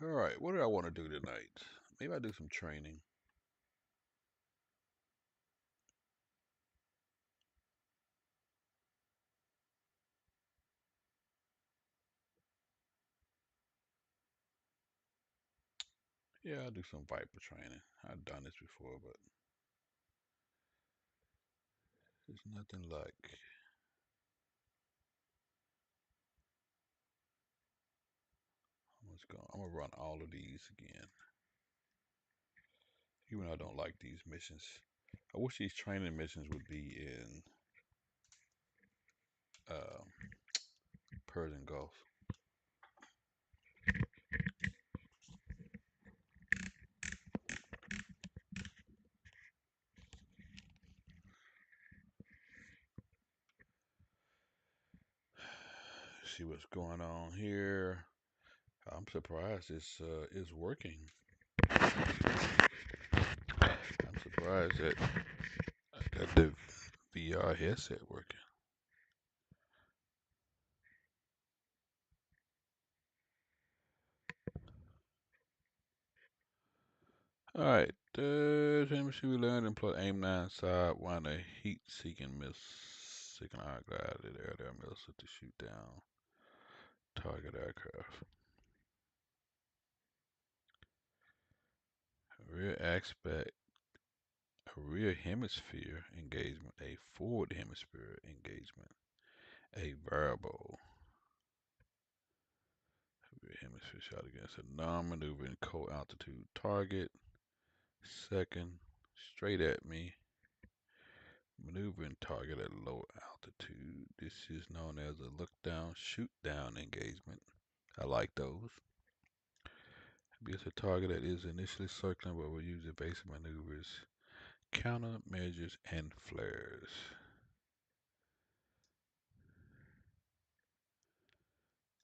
All right, what do I want to do tonight? Maybe I do some training. Yeah, I'll do some Viper training. I've done this before, but there's nothing like. I'm gonna run all of these again, even though I don't like these missions. I wish these training missions would be in uh, Persian Gulf. See what's going on here. I'm surprised it's working. I'm surprised that the VR headset working. All right, chemistry we learned employ aim 9 side one a heat-seeking seeking guided air missile to shoot down target aircraft. Rear aspect, a rear hemisphere engagement, a forward hemisphere engagement, a variable. Rear hemisphere shot against a non-maneuvering cold-altitude target. Second, straight at me. Maneuvering target at low altitude. This is known as a look down, shoot down engagement. I like those. Against a target that is initially circling but will use evasive maneuvers, countermeasures, and flares.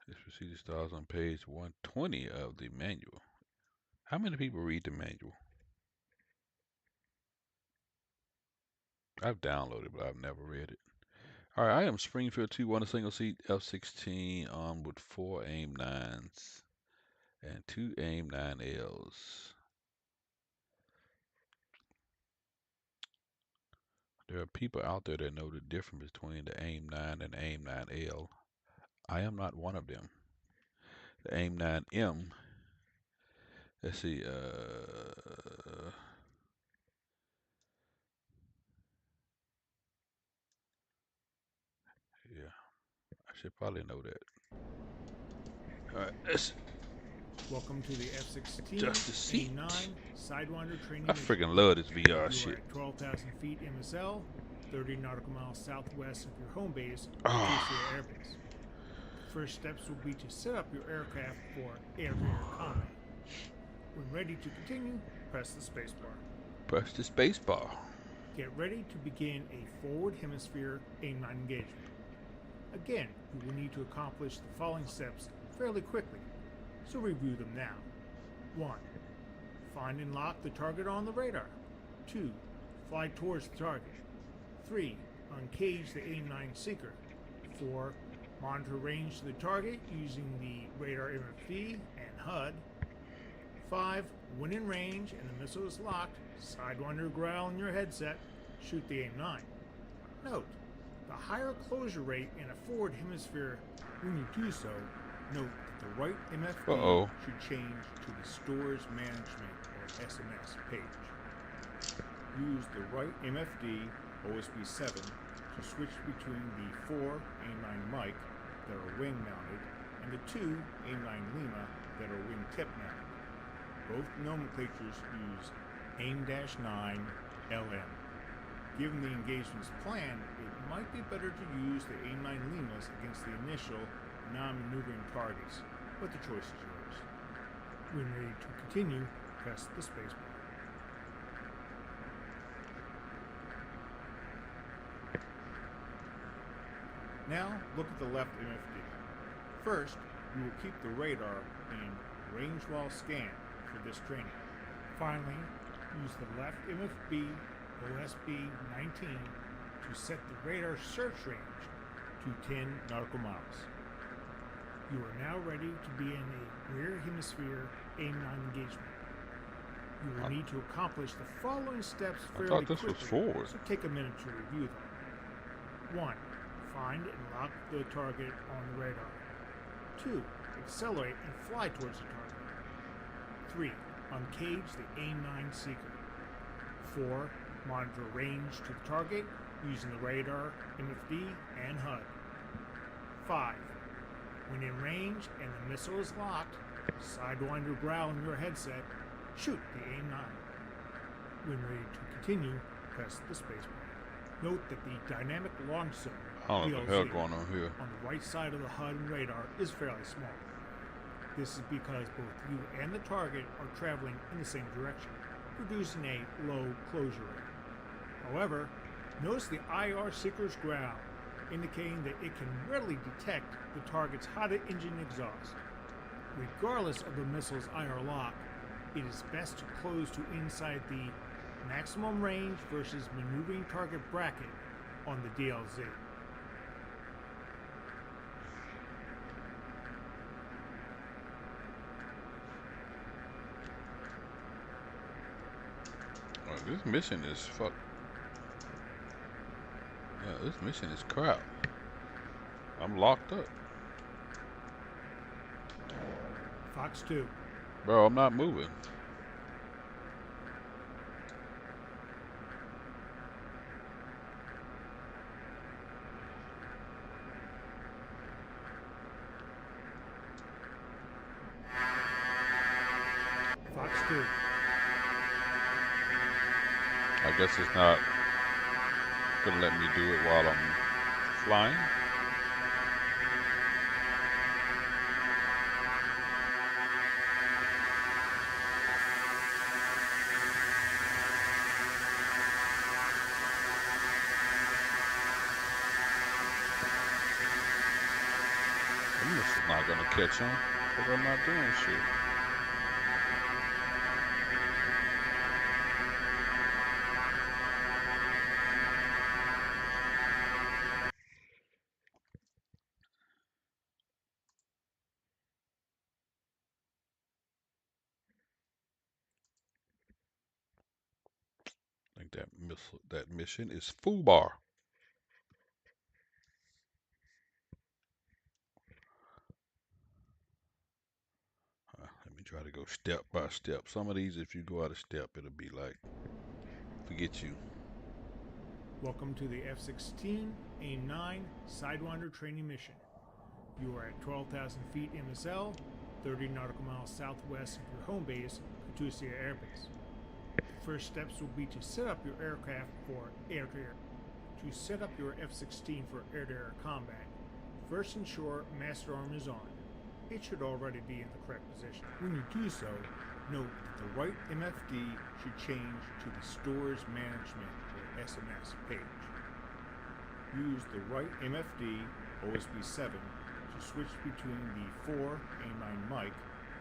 This procedure starts on page 120 of the manual. How many people read the manual? I've downloaded, but I've never read it. All right, I am Springfield 2-1, a single seat F16 armed with 4 AIM 9s and 2 AIM 9Ls. There are people out there that know the difference between the AIM 9 and the AIM 9L. I am not one of them. The AIM 9M, let's see, yeah, I should probably know that. All right, let's Welcome to the F16 adjust the seat. A9 Sidewinder training I mission. freaking love this VR You are shit. at 12,000 feet MSL, 30 nautical miles southwest of your home base, Ah. Air Base. The first steps will be to set up your aircraft for air-to-air combat. When ready to continue, press the spacebar. Press the space bar. Get ready to begin a forward hemisphere AIM-9 engagement. Again, you will need to accomplish the following steps fairly quickly, so review them now. 1. Find and lock the target on the radar. 2. Fly towards the target. 3. Uncage the AIM-9 seeker. 4. Monitor range to the target using the radar MFD and HUD. 5. When in range and the missile is locked, Sidewinder growl in your headset, shoot the AIM-9. Note, the higher closure rate in a forward hemisphere, when you do so, note that the right MFD should change to the Stores Management or SMS page. Use the right MFD OSB 7 to switch between the 4 AIM-9 mic that are wing mounted and the 2 AIM-9 Lima that are wing tip mounted. Both nomenclatures use AIM-9 LM. Given the engagement's plan, it might be better to use the AIM-9 Limas against the initial non-maneuvering targets, but the choice is yours. When ready to continue, press the spacebar. Now, look at the left MFD. First, you will keep the radar in range while scan for this training. Finally, use the left MFB OSB 19 to set the radar search range to 10 nautical miles. You are now ready to begin a rear hemisphere aim-9 engagement. You will need to accomplish the following steps I fairly thought this quickly, was forward. so take a minute to review them. 1. Find and lock the target on the radar. 2. Accelerate and fly towards the target. 3. Uncage the AIM-9 seeker. 4. Monitor range to the target using the radar, MFD, and HUD. 5. When in range and the missile is locked, sidewinder growl in your headset, shoot the AIM-9. When ready to continue, press the spacebar. Note that the dynamic launch zone I don't know what the hell going on here. on the right side of the HUD and radar is fairly small. This is because both you and the target are traveling in the same direction, producing a low closure rate. However, notice the IR seeker's growl, indicating that it can readily detect the target's hot engine exhaust. Regardless of the missile's IR lock, it is best to close to inside the maximum range versus maneuvering target bracket on the DLZ. Oh, this mission is fuck. Yeah, this mission is crap. I'm locked up. Fox 2. Bro, I'm not moving. Fox 2. I guess it's not gonna let me do it while I'm flying. This is not gonna catch on because I'm not doing shit. I think that mission is FUBAR. Let me try to go step by step. Some of these, if you go out of step, it'll be like, forget you. Welcome to the F16 AIM-9 Sidewinder training mission. You are at 12,000 feet MSL, 30 nautical miles southwest of your home base, Katusia Air Base. The first steps will be to set up your aircraft for air-to-air. To set up your F-16 for air-to-air combat, first ensure master arm is on. It should already be in the correct position. When you do so, note that the right MFD should change to the Stores Management or SMS page. Use the right MFD OSB7 to switch between the 4 AIM-9 mic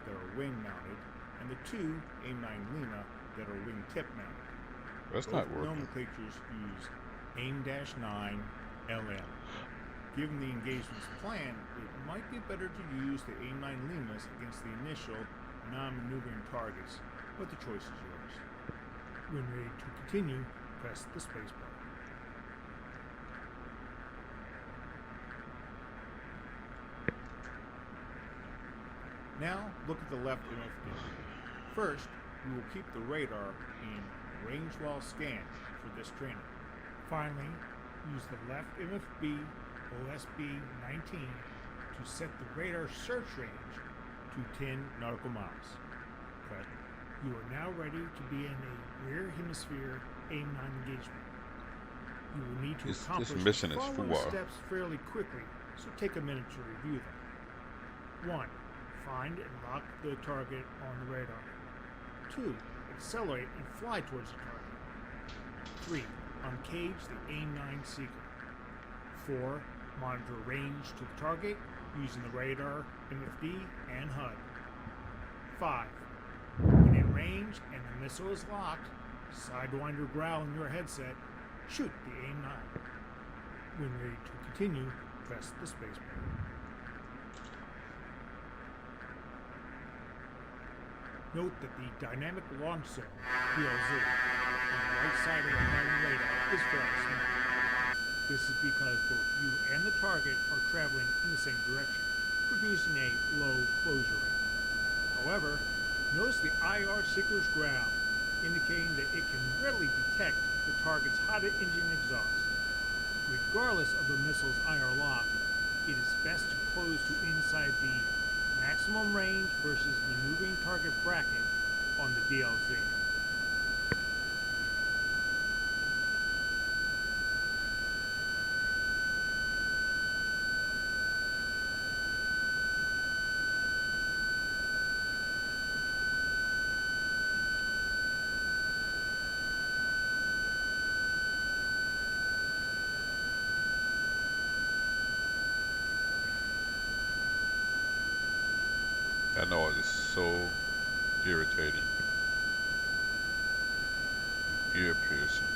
that are wing mounted and the 2 AIM-9 Lima that are wing tip mounted. That's Both not working. nomenclatures use AIM-9 LM. Given the engagement's plan, it might be better to use the AIM-9 Limas against the initial non-maneuvering targets, but the choice is yours. When ready to continue, press the spacebar. Now, look at the left MFD. First, we will keep the radar in range while scan for this training. Finally, use the left MFB OSB-19 to set the radar search range to 10 nautical miles. Cut. You are now ready to be in a rear hemisphere AIM-9 engagement. You will need to accomplish mission the is following FUBAR. steps fairly quickly, so take a minute to review them. 1. Find and lock the target on the radar. 2. Accelerate and fly towards the target. 3. Uncage the AIM-9 seeker. 4. Monitor range to the target using the radar, MFD, and HUD. 5. When in range and the missile is locked, sidewinder growl in your headset, shoot the AIM-9. When ready to continue, press the spacebar. Note that the Dynamic Launch Zone, DLZ, on the right side of the fighting radar is fairly small. This is because both you and the target are traveling in the same direction, producing a low closure rate. However, notice the IR seeker's growl, indicating that it can readily detect the target's hot engine exhaust. Regardless of the missile's IR lock, it is best to close to inside the maximum range versus maneuvering target bracket on the DLZ. I know it's so irritating, ear piercing.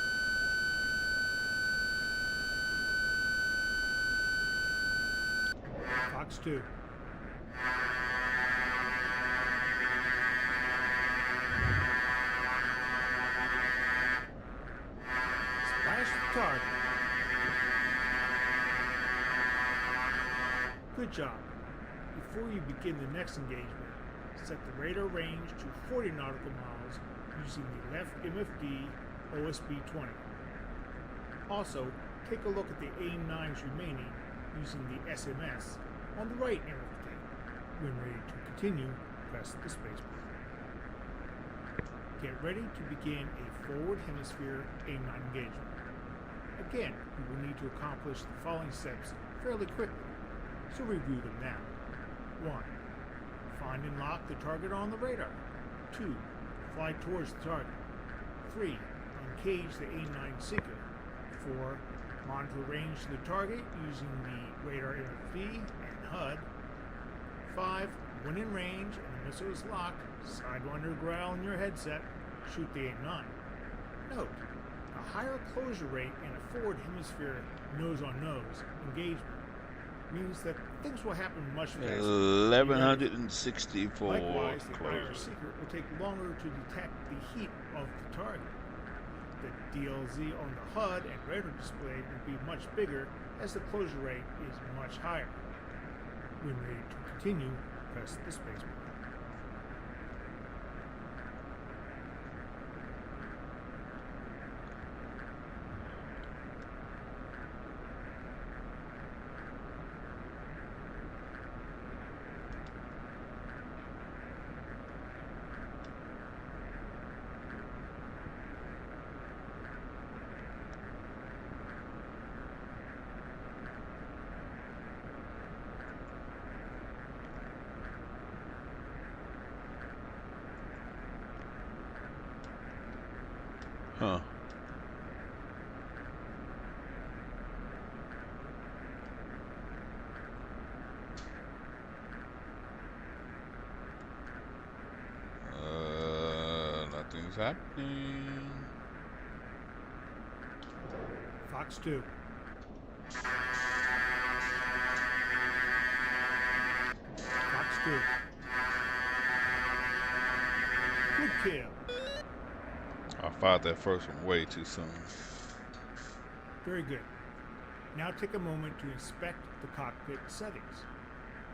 Fox 2. Splash the target. Good job. Before you begin the next engagement, set the radar range to 40 nautical miles using the left MFD OSB-20. Also, take a look at the AIM-9s remaining using the SMS on the right MFD. When ready to continue, press the spacebar. Get ready to begin a forward hemisphere AIM-9 engagement. Again, you will need to accomplish the following steps fairly quickly, so review them now. 1. Find and lock the target on the radar. 2. Fly towards the target. 3. Uncage the AIM-9 seeker. 4. Monitor range to the target using the radar MFD and HUD. 5. When in range and the missile is locked, Sidewinder growl in your headset. Shoot the AIM-9. Note, a higher closure rate in a forward hemisphere nose-on-nose engagement means that things will happen much faster. 1164. Likewise, the IR seeker will take longer to detect the heat of the target. The DLZ on the HUD and radar display will be much bigger as the closure rate is much higher. When ready to continue, press the spacebar. Huh. Nothing's happening. Fox 2. Fox 2. Good kill. I fired that first one way too soon. Very good. Now take a moment to inspect the cockpit settings.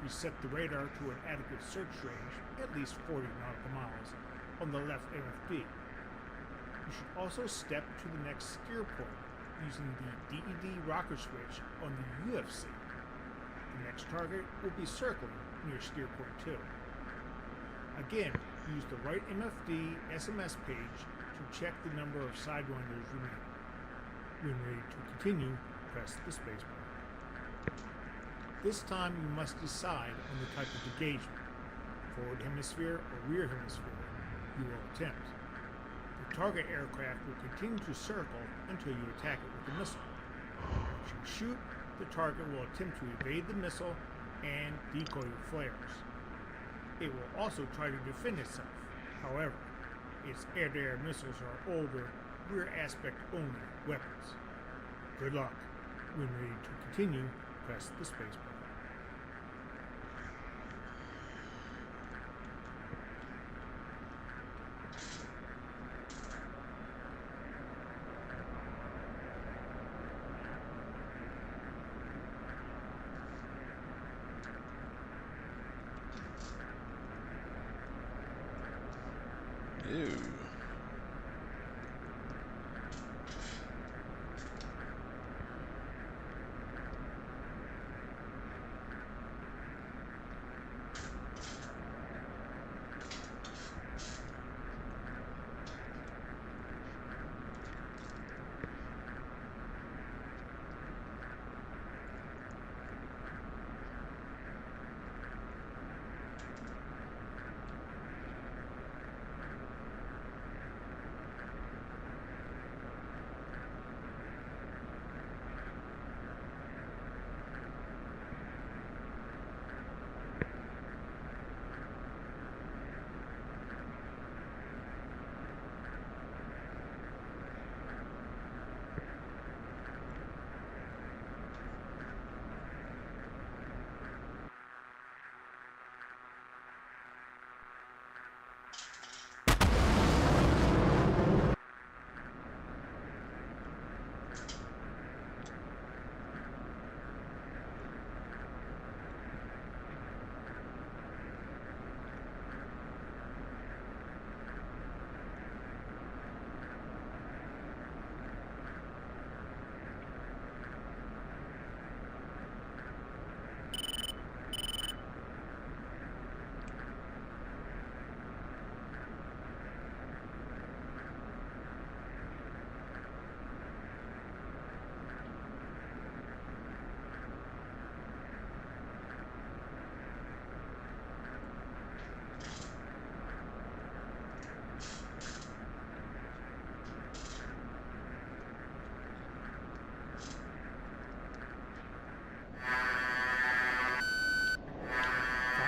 Reset the radar to an adequate search range, at least 40 nautical miles, on the left MFD. You should also step to the next steer point using the DED rocker switch on the UFC. The next target will be circling near steer point 2. Again, use the right MFD SMS page to check the number of Sidewinders remaining. When ready to continue, press the spacebar. This time you must decide on the type of engagement, forward hemisphere or rear hemisphere, you will attempt. The target aircraft will continue to circle until you attack it with the missile. Once you shoot, the target will attempt to evade the missile and decoy your flares. It will also try to defend itself. However, its air-to-air missiles are older, rear aspect only weapons. Good luck. When ready to continue, press the spacebar. Ew.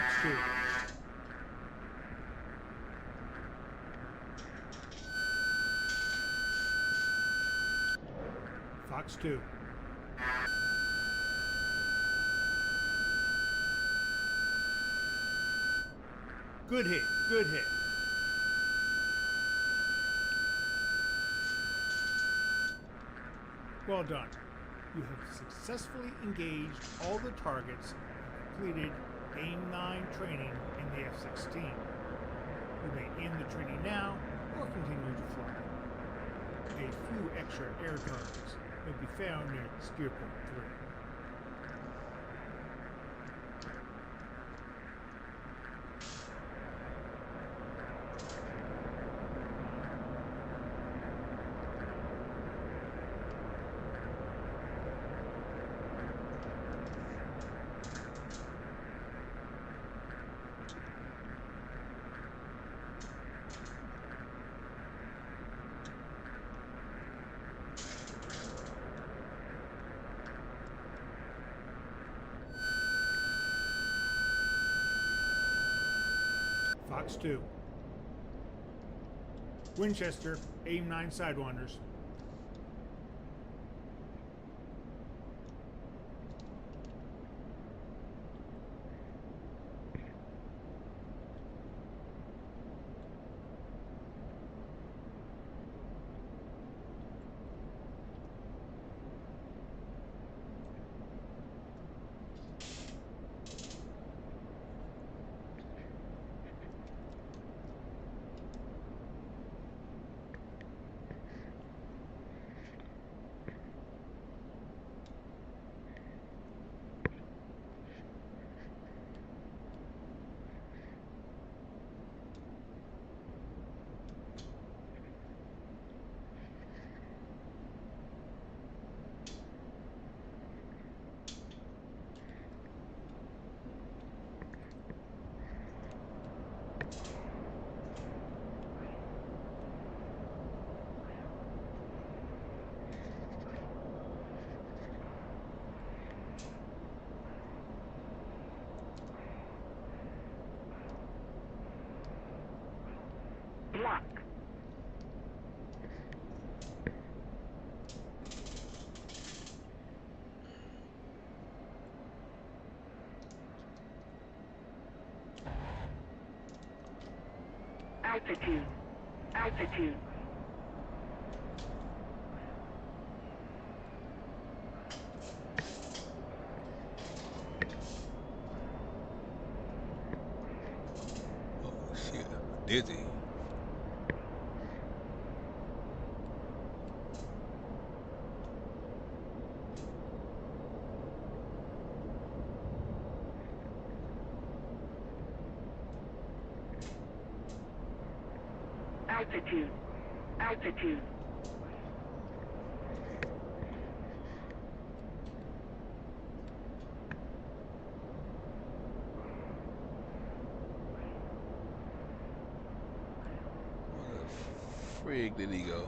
Fox 2. Fox 2. Good hit, good hit. Well done. You have successfully engaged all the targets and completed AIM-9 training in the F-16. You may end the training now or continue to fly. A few extra air targets may be found near Steer Point 3. Fox 2. Winchester, AIM-9 Sidewinders. Block. Altitude. Altitude. Oh shit, dizzy. Altitude. Altitude. Where the frig did he go?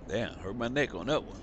Damn, hurt my neck on that one.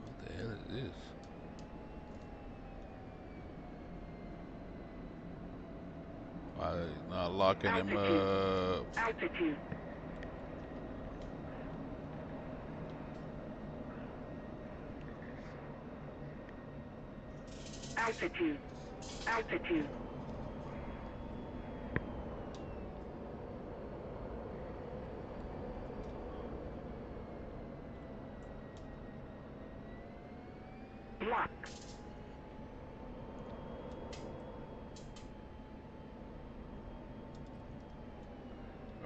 What the hell is this? Why is not locking him up? Altitude. Altitude. Altitude. Block.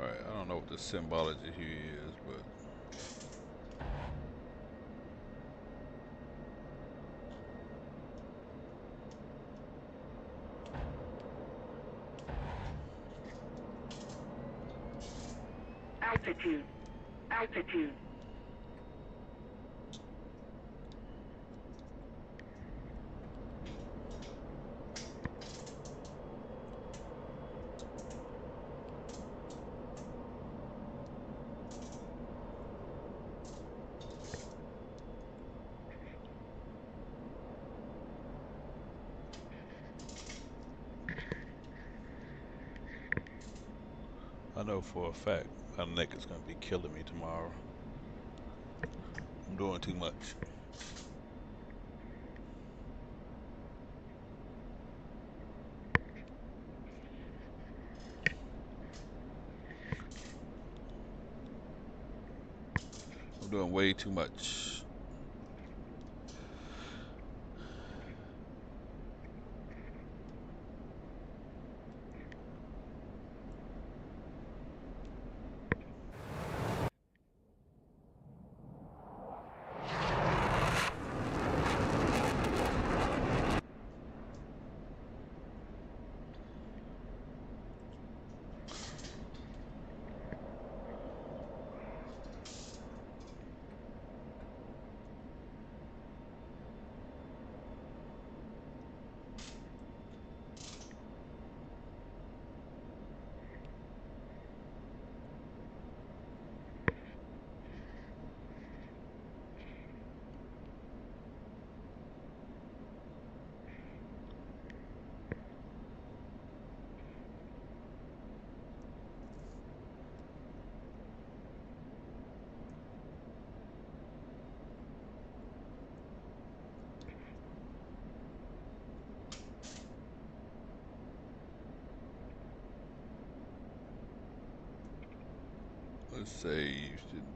Alright, I don't know what the symbology here is, but Altitude. Altitude. I know for a fact my neck is gonna be killing me tomorrow. I'm doing too much. I'm doing way too much. say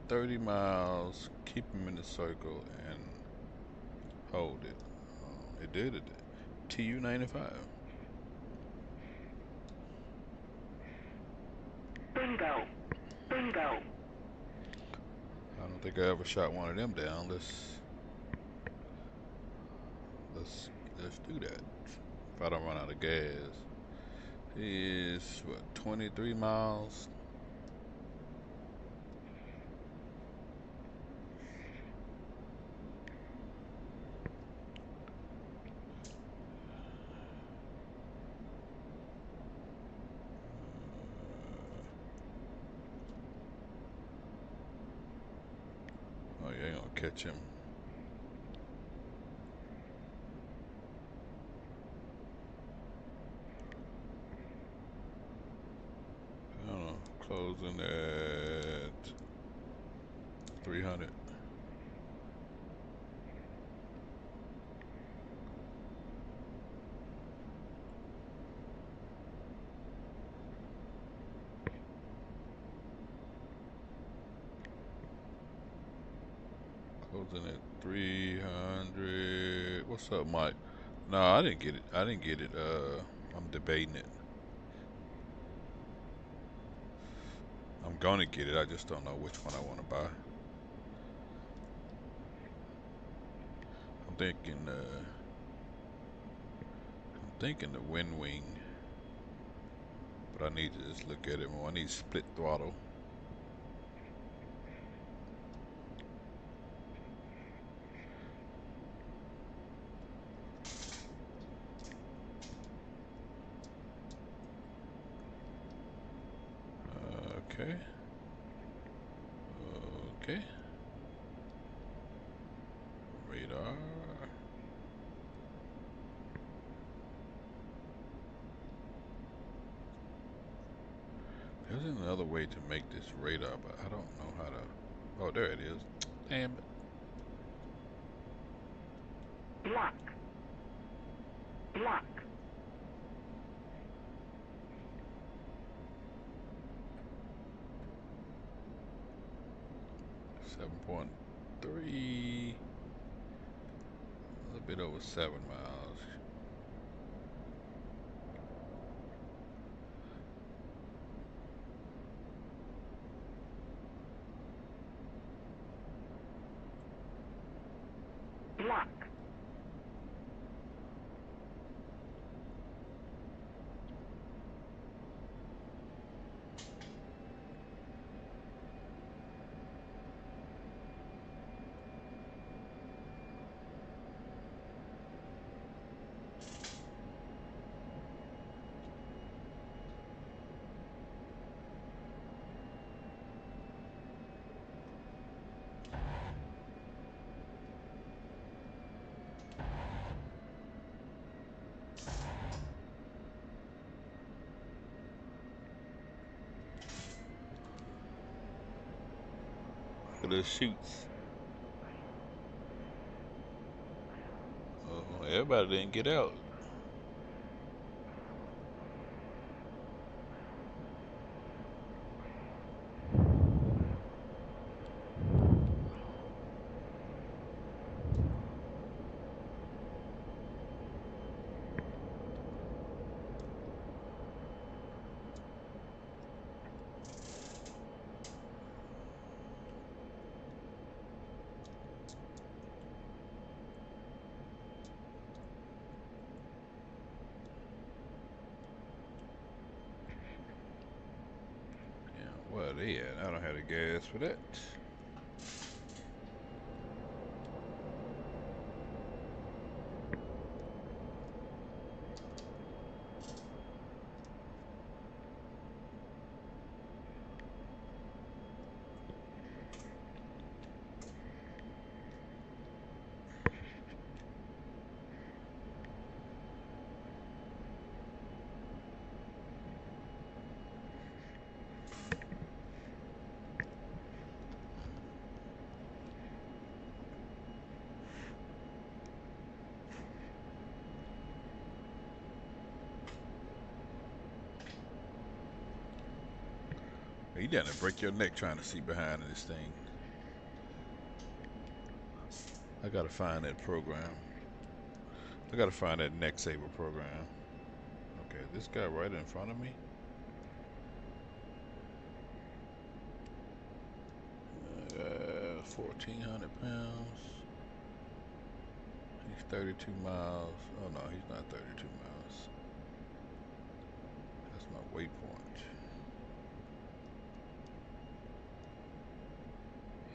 30 miles, keep him in the circle, and hold it. It did it. TU-95. Bingo. Bingo. I don't think I ever shot one of them down. Let's do that. If I don't run out of gas. Is what, 23 miles? Oh, you ain't gonna catch him. I don't know. Closing at 300. Closing at 300. What's up, Mike? No, I didn't get it. I didn't get it. I'm debating it. I'm gonna get it. I just don't know which one I want to buy. I'm thinking the WInWing, but I need to just look at it more. I need split throttle. Okay. Okay. Radar. There's another way to make this radar, but I don't know how to. Oh, there it is. Damn it. Block. Block. 7.3. A little bit over 7 miles. Block. Look at those shoots. Everybody didn't get out. Yeah, where are they at? I don't have the gas for that. You down to break your neck trying to see behind this thing. I gotta find that program. I gotta find that neck saver program. Okay, this guy right in front of me. 1,400 pounds. He's 32 miles. Oh no, he's not 32 miles. That's my waypoint.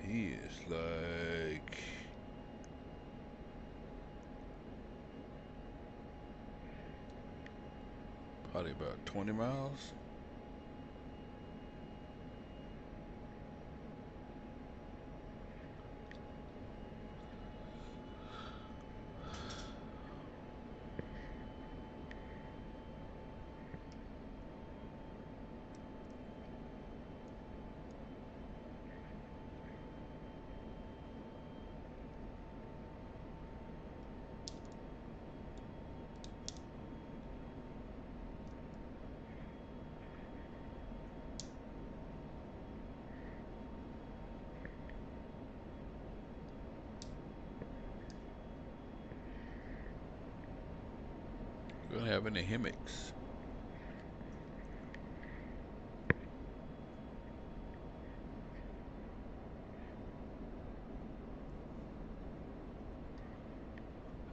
He is like probably about 20 miles. We don't have any hammocks.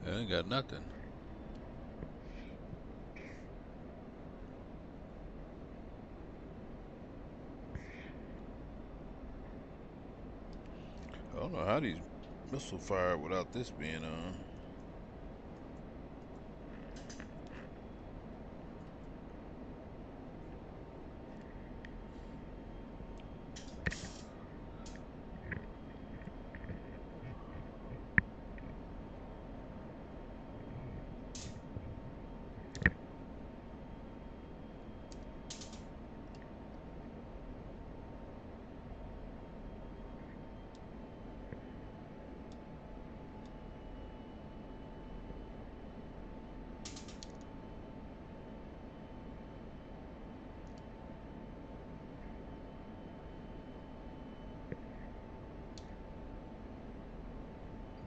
I ain't got nothing. I don't know how these missiles fire without this being on.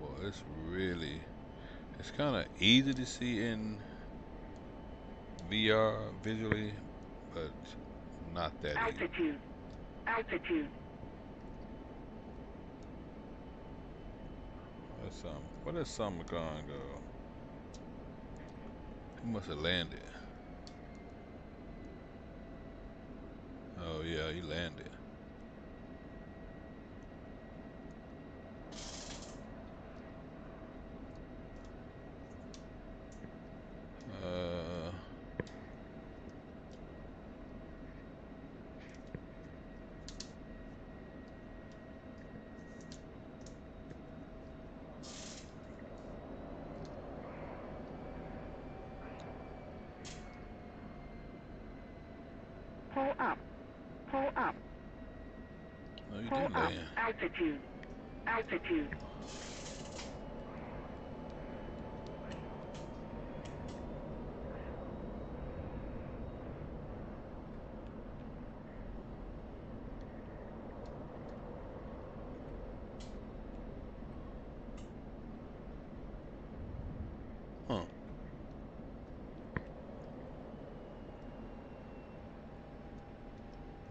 Well, it's kind of easy to see in VR visually, but not that easy. Altitude. Altitude. Where did Summer gone go? He must have landed. Oh yeah, he landed. Uh, Pull up. Pull up. no, he Pull didn't up. land. Altitude. Altitude. Huh.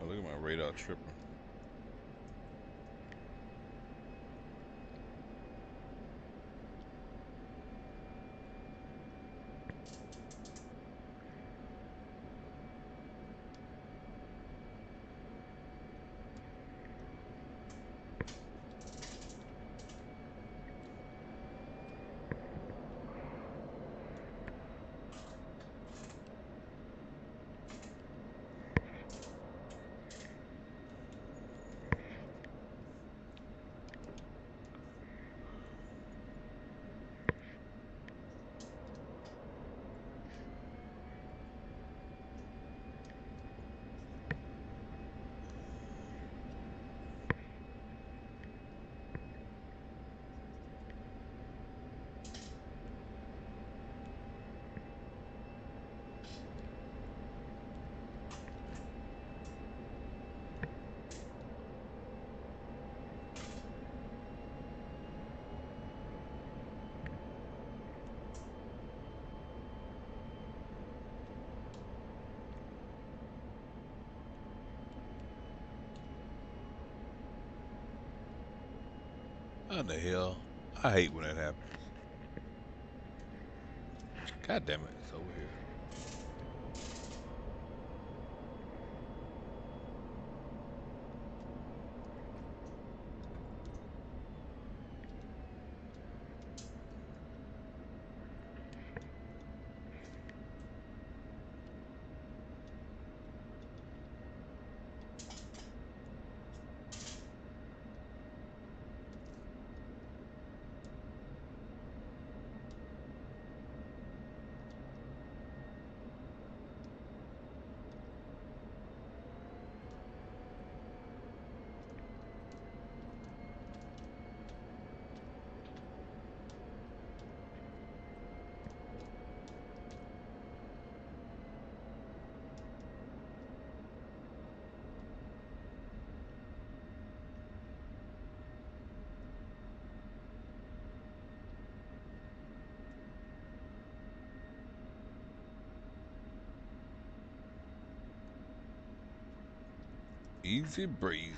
Oh, look at my radar tripping. What in the hell? I hate when that happens. God damn it, it's over here. Easy breezy.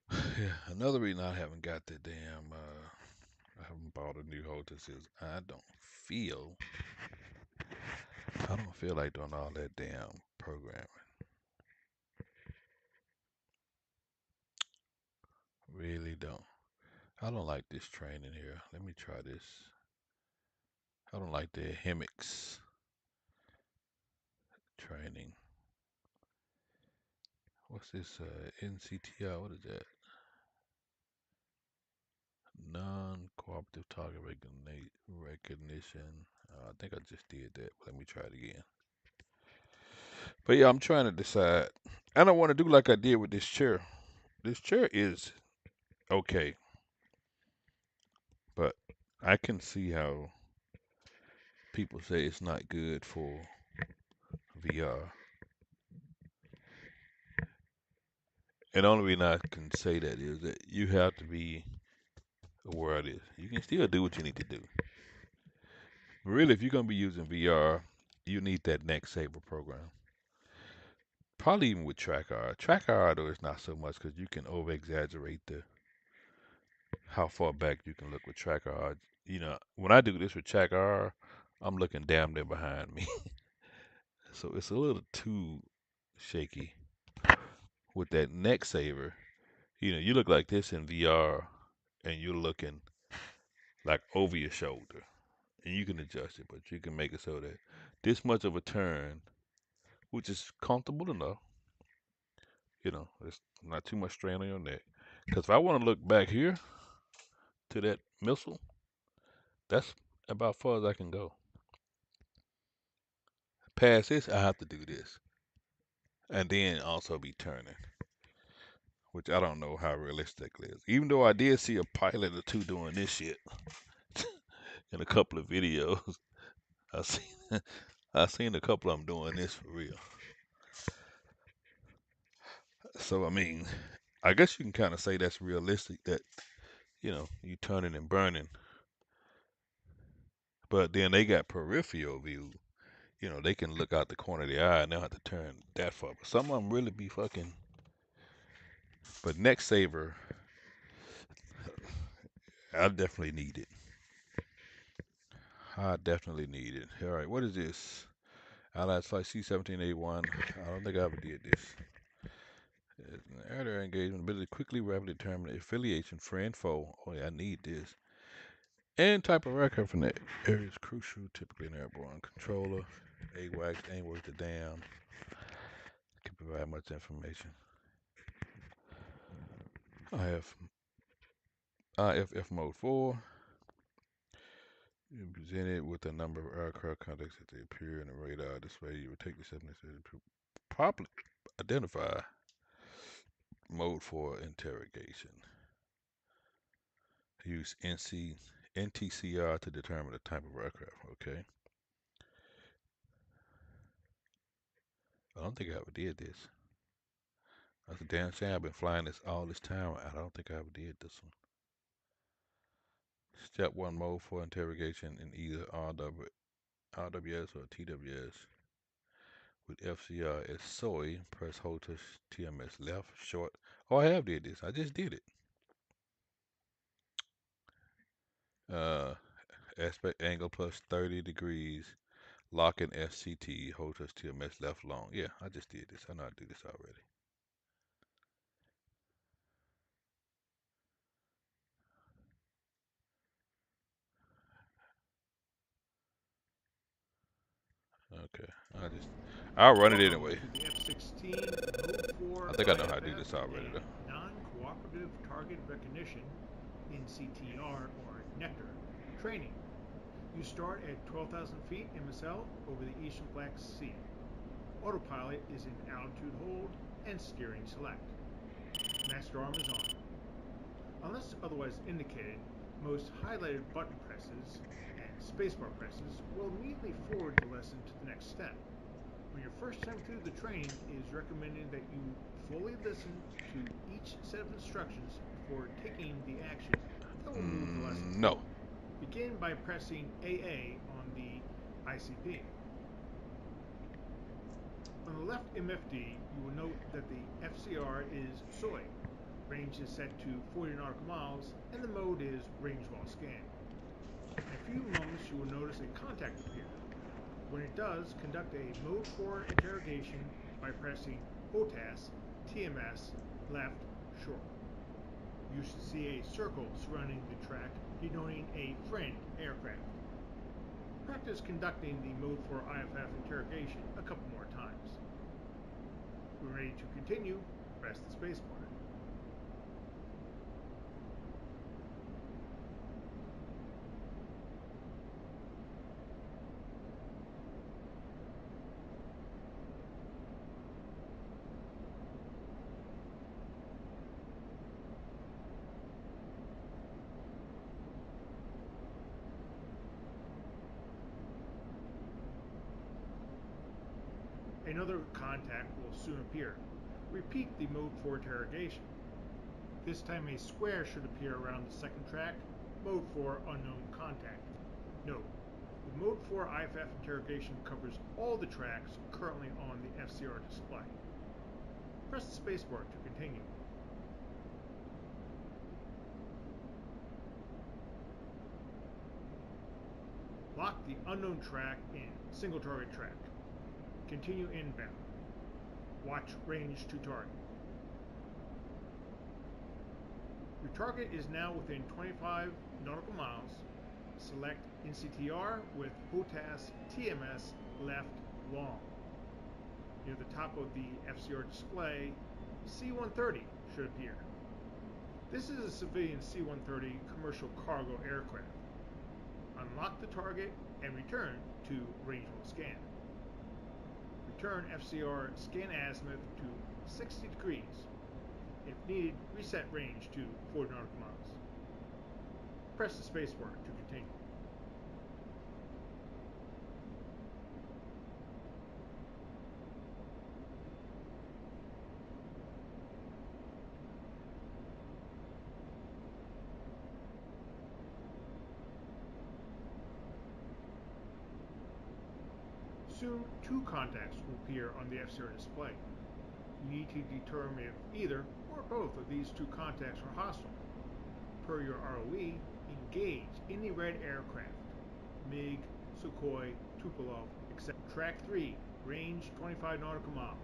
Yeah, another reason I haven't got the damn, I haven't bought a new HOTAS is I don't feel like doing all that damn programming. Really don't. I don't like this training here. Let me try this. I don't like the HEMIX training. What's this? NCTI? What is that? Non-cooperative target recognition. I think I just did that. Let me try it again. But yeah, I'm trying to decide. I don't want to do like I did with this chair. This chair is okay, but I can see how people say it's not good for VR. And the only reason I can say that is that you have to be aware of this. You can still do what you need to do. Really, if you're gonna be using VR, you need that next saver program. Probably even with TrackR. TrackR though is not so much because you can over exaggerate the how far back you can look with TrackR. You know, when I do this with TrackR, I'm looking damn near behind me, so it's a little too shaky. With that neck saver, you know, you look like this in VR, and you're looking like over your shoulder, and you can adjust it, but you can make it so that this much of a turn, which is comfortable enough, you know, it's not too much strain on your neck. Because if I want to look back here to that missile, that's about far as I can go. Past this, I have to do this, and then also be turning, which I don't know how realistic it is. Even though I did see a pilot or two doing this shit in a couple of videos, I seen I seen a couple of them doing this for real. So I mean, I guess you can kind of say that's realistic that you know you turning and burning, but then they got peripheral view. You know, they can look out the corner of the eye and they don't have to turn that far. But some of them really be fucking. But neck saver, I definitely need it. I definitely need it. All right, what is this? Allied Flight C-17A1. I don't think I ever did this. It's an air-to-air engagement, ability to quickly, rapidly determine affiliation, friend, foe. Oh yeah, I need this. And type of aircraft from that area is crucial, typically an airborne controller. AWACS, ain't worth the damn. Can provide much information. I have IFF mode 4. You're presented with a number of aircraft contacts that they appear in the radar display. You will take the steps necessary to properly identify mode for interrogation. Use NTCR to determine the type of aircraft. Okay. I don't think I ever did this. That's a damn shame. I've been flying this all this time. I don't think I ever did this one. Step 1 mode for interrogation in either RWS or TWS. With FCR as soy, press HOTAS TMS left, short. Oh, I have did this. I just did it. Aspect angle plus 30 degrees. Lock in FCT, HOTAS TMS left long. Yeah, I just did this. I know how to do this already. Okay, I'll run it anyway. To the F16 Mode 4 I think I know how to do IFF this already and though. Non-Cooperative Target Recognition (NCTR) or Nectar training. You start at 12,000 feet MSL over the Eastern Black Sea. Autopilot is in altitude hold and steering select. Master arm is on. Unless otherwise indicated, most highlighted button presses and spacebar presses will immediately forward the lesson to the next step. On your first time through the training, it is recommended that you fully listen to each set of instructions before taking the action that will move the lesson No. forward. Begin by pressing AA on the ICP. On the left MFD, you will note that the FCR is soy. Range is set to 40 nautical miles, and the mode is range while scan. In a few moments, you will notice a contact appear. When it does, conduct a Mode 4 interrogation by pressing HOTAS TMS left short. You should see a circle surrounding the track denoting a friend aircraft. Practice conducting the Mode 4 IFF interrogation a couple more times. When ready to continue, press the spacebar. Another contact will soon appear. Repeat the Mode 4 interrogation. This time a square should appear around the second track, Mode 4 unknown contact. Note, the Mode 4 IFF interrogation covers all the tracks currently on the FCR display. Press the spacebar to continue. Lock the unknown track in single target track. Continue inbound. Watch range to target. Your target is now within 25 nautical miles. Select NCTR with HOTAS TMS left long. Near the top of the FCR display, C-130 should appear. This is a civilian C-130 commercial cargo aircraft. Unlock the target and return to range while scan. Return FCR scan azimuth to 60 degrees. If needed, reset range to 40 nautical miles. Press the spacebar to continue. Soon, two contacts will appear on the FCR display. You need to determine if either or both of these two contacts are hostile. Per your ROE, engage any red aircraft, MiG, Sukhoi, Tupolev, etc. Track 3, range 25 nautical miles.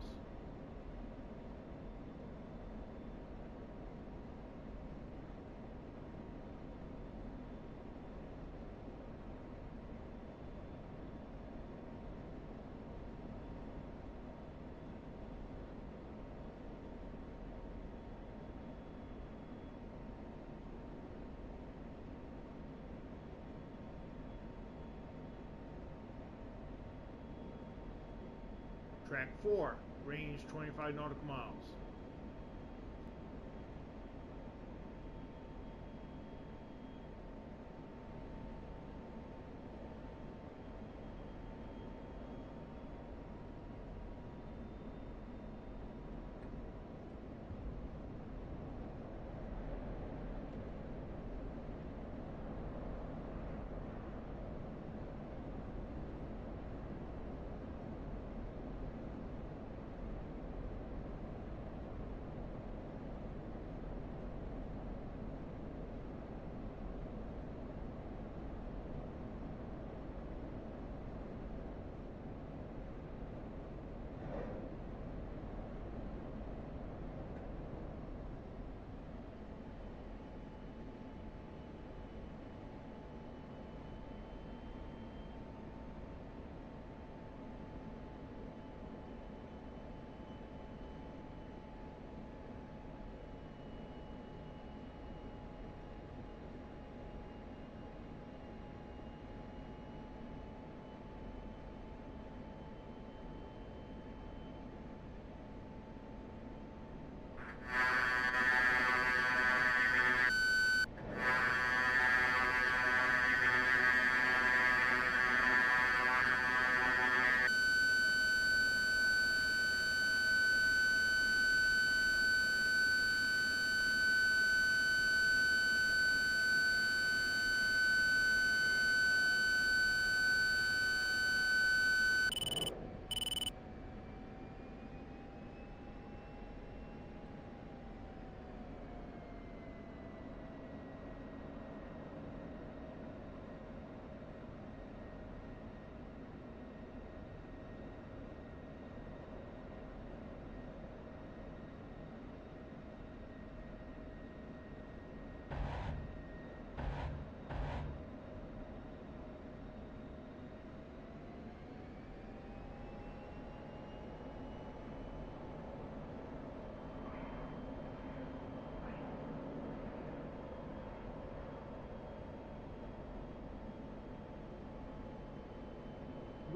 Track 4, range 25 nautical miles.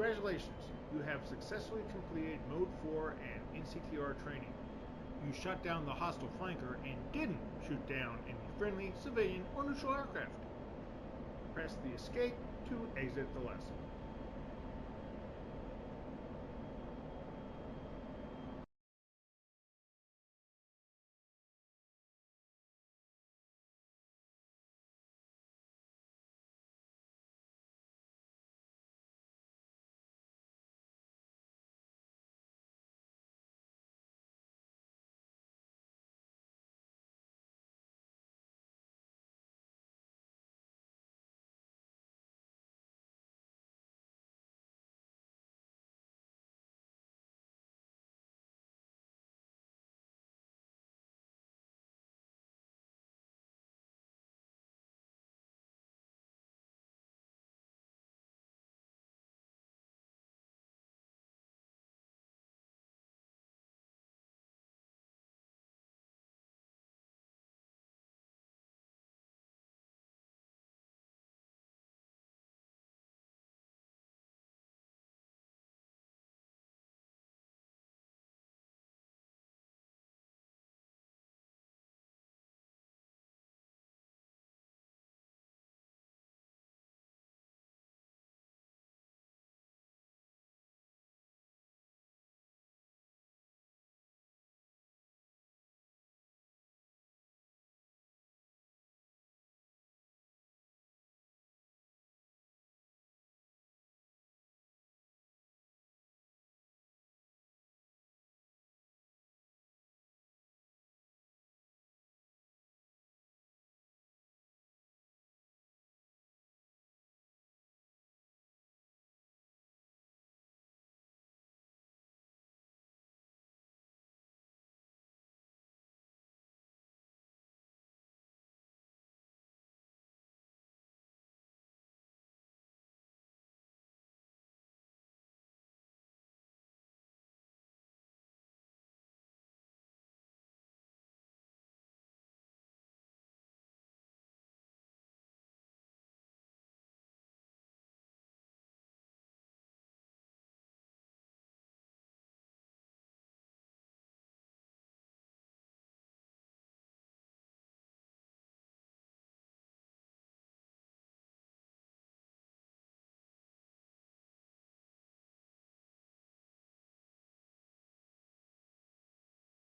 Congratulations, you have successfully completed Mode 4 and NCTR training. You shot down the hostile flanker and didn't shoot down any friendly, civilian, or neutral aircraft. Press the escape to exit the lesson.